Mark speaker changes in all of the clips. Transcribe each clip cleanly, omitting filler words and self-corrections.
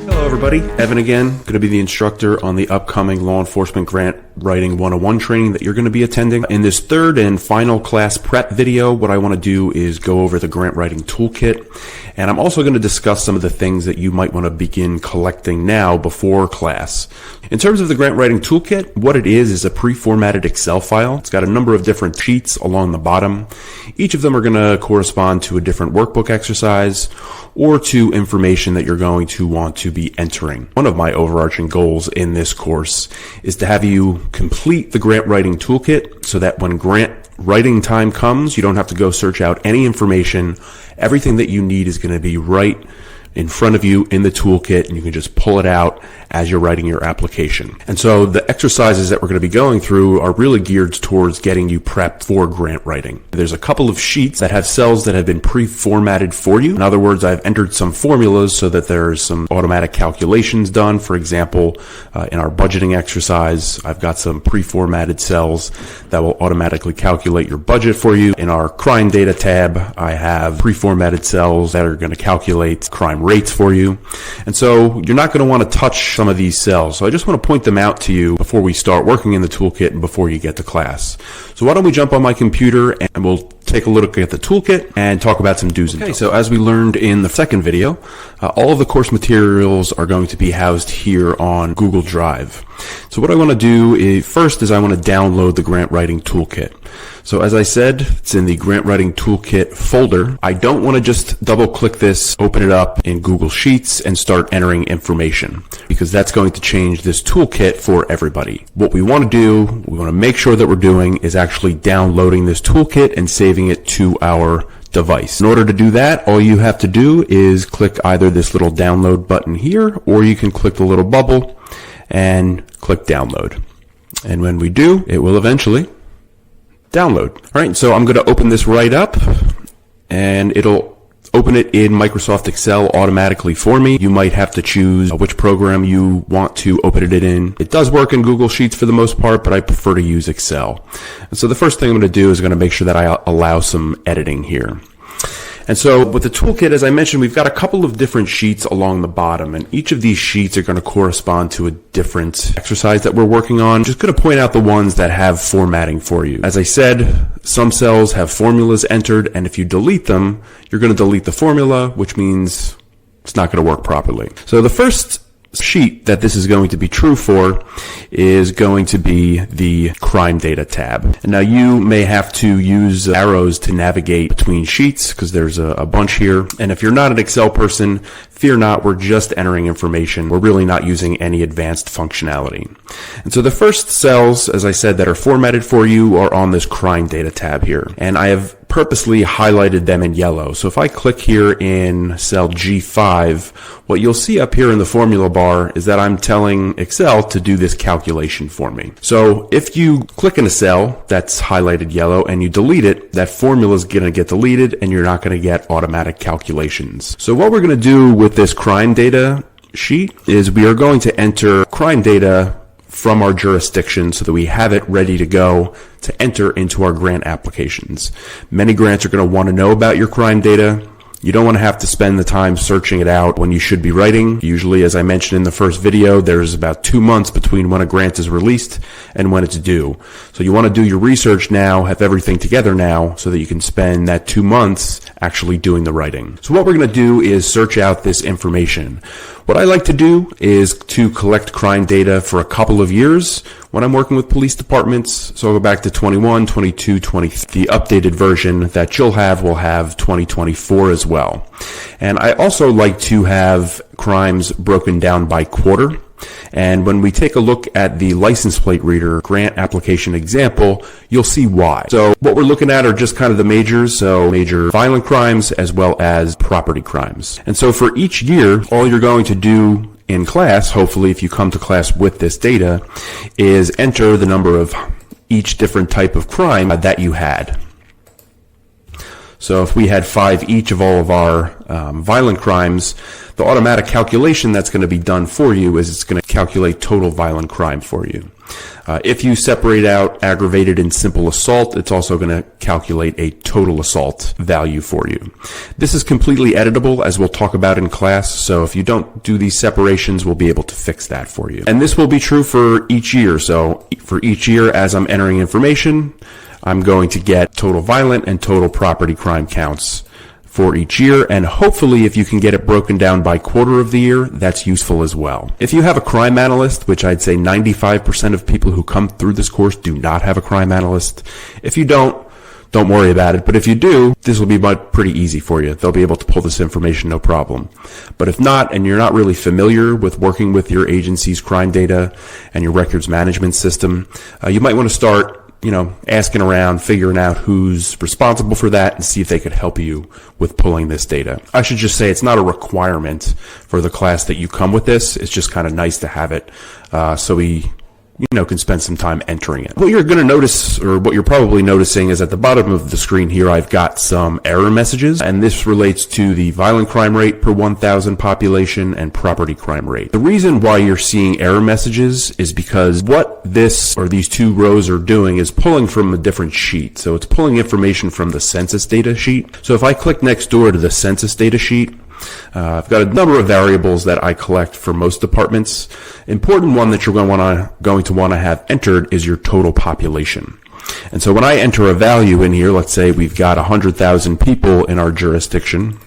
Speaker 1: Hello everybody, Evan again, going to be the instructor on the upcoming Law Enforcement Grant Writing 101 training that you're going to be attending. In this third and final class prep video, what I want to do is go over the grant writing toolkit, and I'm also going to discuss some of the things that you might want to begin collecting now before class. In terms of the grant writing toolkit, what it is a pre-formatted Excel file. It's got a number of different sheets along the bottom. Each of them are going to correspond to a different workbook exercise or to information that you're going to want to be entering. One of my overarching goals in this course is to have you complete the grant writing toolkit so that when grant writing time comes, you don't have to go search out any information. Everything that you need is going to be right in front of you in the toolkit, and you can just pull it out as you're writing your application. And so the exercises that we're going to be going through are really geared towards getting you prepped for grant writing. There's a couple of sheets that have cells that have been pre-formatted for you. In other words, I've entered some formulas so that there's some automatic calculations done. For example, in our budgeting exercise, I've got some pre-formatted cells that will automatically calculate your budget for you. In our crime data tab, I have pre-formatted cells that are going to calculate crime rates for you. And so you're not going to want to touch some of these cells. So I just want to point them out to you before we start working in the toolkit and before you get to class. So why don't we jump on my computer and we'll take a look at the toolkit and talk about some do's and don'ts. Okay, so as we learned in the second video, all of the course materials are going to be housed here on Google Drive. So what I want to do is, first is I want to download the grant writing toolkit. So as I said, it's in the grant writing toolkit folder. I don't want to just double click this, open it up in Google Sheets and start entering information, because that's going to change this toolkit for everybody. What we want to do, we want to make sure that we're doing is actually downloading this toolkit and saving it to our device. In order to do that, all you have to do is click either this little download button here, or you can click the little bubble and click download. And when we do, it will eventually download. All right, so I'm going to open this right up, and it'll open it in Microsoft Excel automatically for me. You might have to choose which program you want to open it in. It does work in Google Sheets for the most part, but I prefer to use Excel. And so the first thing I'm going to do is going to make sure that I allow some editing here. And so with the toolkit, as I mentioned, we've got a couple of different sheets along the bottom, and each of these sheets are going to correspond to a different exercise that we're working on. Just going to point out the ones that have formatting for you. As I said, some cells have formulas entered, and if you delete them, you're going to delete the formula, which means it's not going to work properly. So the first sheet that this is going to be true for is going to be the crime data tab. And now you may have to use arrows to navigate between sheets because there's a bunch here. And if you're not an Excel person, fear not, we're just entering information. We're really not using any advanced functionality. And so the first cells, as I said, that are formatted for you are on this crime data tab here. And I have purposely highlighted them in yellow. So if I click here in cell G5, what you'll see up here in the formula bar is that I'm telling Excel to do this calculation for me. So if you click in a cell that's highlighted yellow and you delete it, that formula is going to get deleted and you're not going to get automatic calculations. So what we're going to do with this crime data sheet is we are going to enter crime data from our jurisdiction so that we have it ready to go to enter into our grant applications. Many grants are going to want to know about your crime data. You don't want to have to spend the time searching it out when you should be writing. Usually, as I mentioned in the first video, there's about 2 months between when a grant is released and when it's due. So you want to do your research now, have everything together now, so that you can spend that 2 months actually doing the writing. So what we're going to do is search out this information. What I like to do is to collect crime data for a couple of years when I'm working with police departments. So I'll go back to 21, 22, 23. The updated version that you'll have will have 2024 as well. And I also like to have crimes broken down by quarter. And when we take a look at the license plate reader grant application example, you'll see why. So what we're looking at are just kind of the majors, so major violent crimes as well as property crimes. And so for each year, all you're going to do in class, hopefully if you come to class with this data, is enter the number of each different type of crime that you had. So if we had 5 each of all of our violent crimes, the automatic calculation that's going to be done for you is it's going to calculate total violent crime for you. If you separate out aggravated and simple assault, it's also going to calculate a total assault value for you. This is completely editable, as we'll talk about in class, so if you don't do these separations, we'll be able to fix that for you. And this will be true for each year. So for each year, as I'm entering information, I'm going to get total violent and total property crime counts for each year, and hopefully if you can get it broken down by quarter of the year, that's useful as well. If you have a crime analyst, which I'd say 95% of people who come through this course do not have a crime analyst. If you don't worry about it, but if you do, this will be pretty easy for you. They'll be able to pull this information, no problem. But if not, and you're not really familiar with working with your agency's crime data and your records management system, you might want to start asking around, figuring out who's responsible for that and see if they could help you with pulling this data. I should just say it's not a requirement for the class that you come with this. It's just kind of nice to have it, so we can spend some time entering it. What you're going to notice, or what you're probably noticing, is at the bottom of the screen here, I've got some error messages, and this relates to the violent crime rate per 1,000 population and property crime rate. The reason why you're seeing error messages is because what this, or these two rows, are doing is pulling from a different sheet. So it's pulling information from the census data sheet. So if I click next door to the census data sheet, I've got a number of variables that I collect for most departments. Important one that you're going to want to have entered is your total population. And so when I enter a value in here, let's say we've got 100,000 people in our jurisdiction.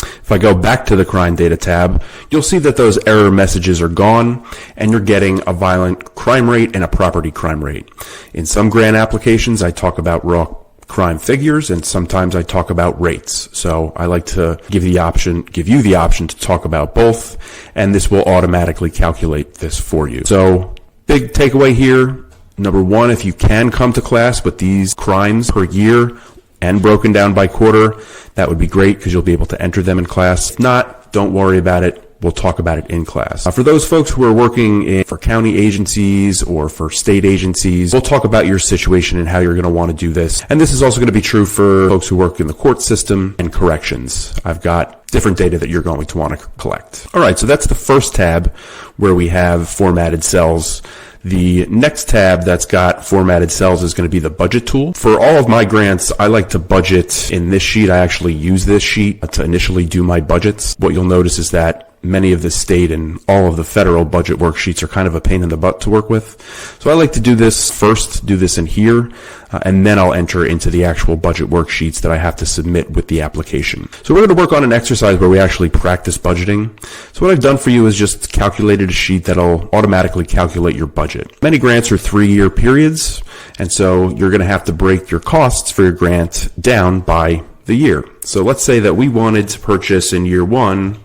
Speaker 1: If I go back to the crime data tab, you'll see that those error messages are gone, and you're getting a violent crime rate and a property crime rate. In some grant applications, I talk about raw crime figures, and sometimes I talk about rates. So I like to give you the option to talk about both, and this will automatically calculate this for you. So big takeaway here. Number one, if you can come to class with these crimes per year and broken down by quarter, that would be great because you'll be able to enter them in class. If not, don't worry about it. We'll talk about it in class. For those folks who are working for county agencies or for state agencies, we'll talk about your situation and how you're going to want to do this. And this is also going to be true for folks who work in the court system and corrections. I've got different data that you're going to want to collect. All right, so that's the first tab where we have formatted cells. The next tab that's got formatted cells is going to be the budget tool. For all of my grants, I like to budget in this sheet. I actually use this sheet to initially do my budgets. What you'll notice is that many of the state and all of the federal budget worksheets are kind of a pain in the butt to work with. So I like to do this first, do this in here, and then I'll enter into the actual budget worksheets that I have to submit with the application. So we're going to work on an exercise where we actually practice budgeting. So what I've done for you is just calculated a sheet that'll automatically calculate your budget. Many grants are 3-year periods, and so you're going to have to break your costs for your grant down by the year. So let's say that we wanted to purchase in year 1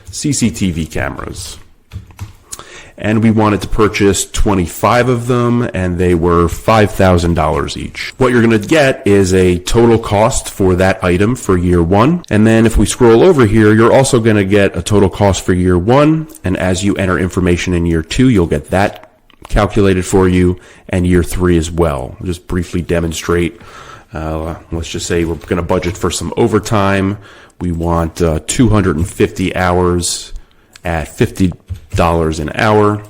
Speaker 1: CCTV cameras, and we wanted to purchase 25 of them, and they were $5,000 each. What you're going to get is a total cost for that item for year 1, and then if we scroll over here, you're also going to get a total cost for year 1, and as you enter information in year 2, you'll get that calculated for you, and year 3 as well. I'll just briefly demonstrate. Let's just say we're going to budget for some overtime. We want 250 hours at $50 an hour.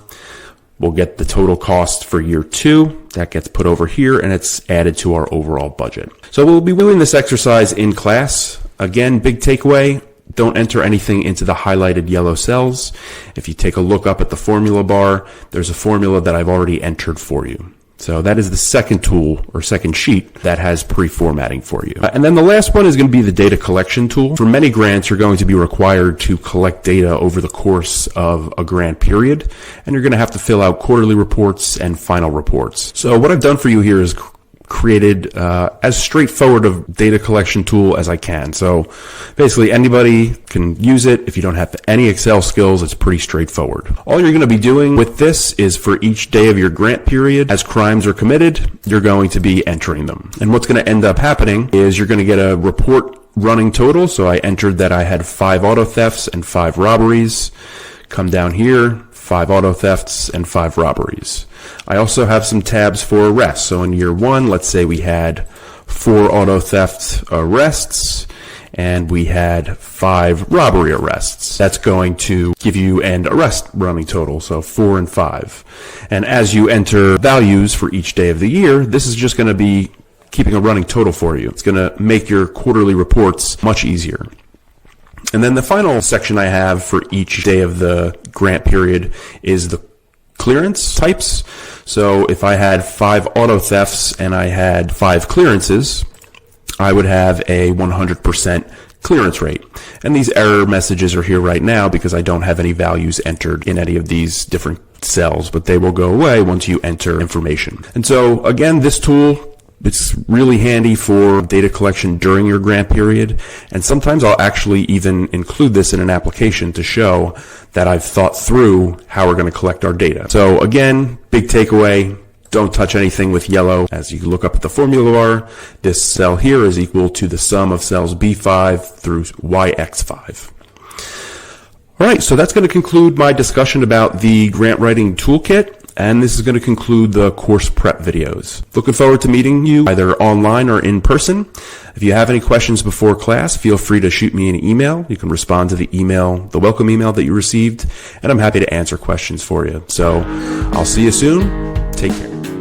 Speaker 1: We'll get the total cost for year 2. That gets put over here, and it's added to our overall budget. So we'll be doing this exercise in class. Again, big takeaway, don't enter anything into the highlighted yellow cells. If you take a look up at the formula bar, there's a formula that I've already entered for you. So that is the second tool, or second sheet, that has pre-formatting for you. And then the last one is going to be the data collection tool. For many grants, you're going to be required to collect data over the course of a grant period, and you're going to have to fill out quarterly reports and final reports. So what I've done for you here is created as straightforward a data collection tool as I can. So basically anybody can use it. If you don't have any Excel skills, it's pretty straightforward. All you're going to be doing with this is for each day of your grant period, as crimes are committed, you're going to be entering them. And what's going to end up happening is you're going to get a report running total. So I entered that I had 5 auto thefts and 5 robberies. Come down here, 5 auto thefts and 5 robberies. I also have some tabs for arrests. So in year 1, let's say we had 4 auto theft arrests, and we had 5 robbery arrests. That's going to give you an arrest running total, so 4 and 5. And as you enter values for each day of the year, this is just going to be keeping a running total for you. It's going to make your quarterly reports much easier. And then the final section I have for each day of the grant period is the clearance types. So if I had 5 auto thefts and I had 5 clearances, I would have a 100% clearance rate. And these error messages are here right now because I don't have any values entered in any of these different cells, but they will go away once you enter information. And so again, this tool, it's really handy for data collection during your grant period, and sometimes I'll actually even include this in an application to show that I've thought through how we're going to collect our data. So again, big takeaway, don't touch anything with yellow. As you look up at the formula bar, this cell here is equal to the sum of cells B5 through YX5. All right, so that's going to conclude my discussion about the grant writing toolkit. And this is going to conclude the course prep videos. Looking forward to meeting you either online or in person. If you have any questions before class, feel free to shoot me an email. You can respond to the welcome email that you received, and I'm happy to answer questions for you. So I'll see you soon. Take care.